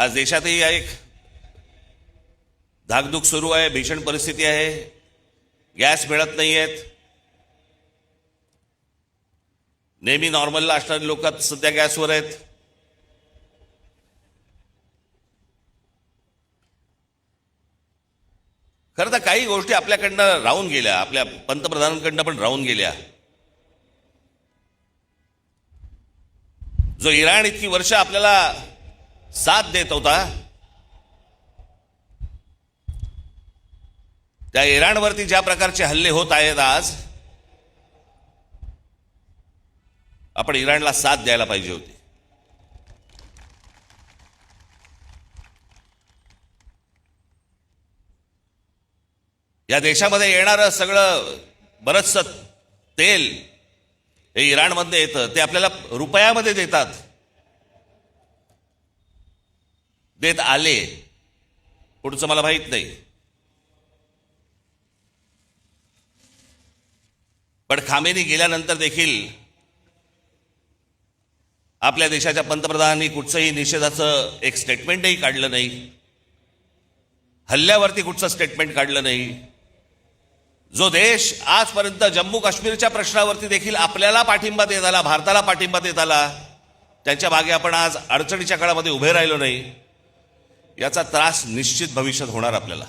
आज देशातही एक धाकधूक सुरू आहे, भीषण परिस्थिती आहे, गॅस मिळत नाहीयेत. नेहमी नॉर्मलला असणारी लोक सध्या गॅसवर आहेत. खरं तर काही गोष्टी आपल्याकडनं राहून गेल्या, आपल्या पंतप्रधानांकडनं पण राहून गेल्या. जो इराण इतकी वर्ष आपल्याला साथ देत होता, त्या इराणवरती ज्या प्रकारचे हल्ले होत आहेत आज, आपण इराणला साथ द्यायला पाहिजे होती. या देशामध्ये येणारं सगळं बरचसं तेल हे इराणमध्ये येतं, ते आपल्याला रुपयामध्ये देतात, देत आले, पुढचं मला माहित नाही. पण खामेनी गेल्यानंतर देखील आपल्या देशाच्या पंतप्रधानांनी कुठचंही निषेधाचं एक स्टेटमेंटही काढलं नाही, हल्ल्यावरती कुठचं स्टेटमेंट काढलं नाही. जो देश आजपर्यंत जम्मू काश्मीरच्या प्रश्नावरती देखील आपल्याला पाठिंबा देत आला, भारताला पाठिंबा देत आला, त्यांच्या मागे आपण आज अडचणीच्या काळामध्ये उभे राहिलो नाही, याचा त्रास निश्चित भविष्यात होणार आपल्याला.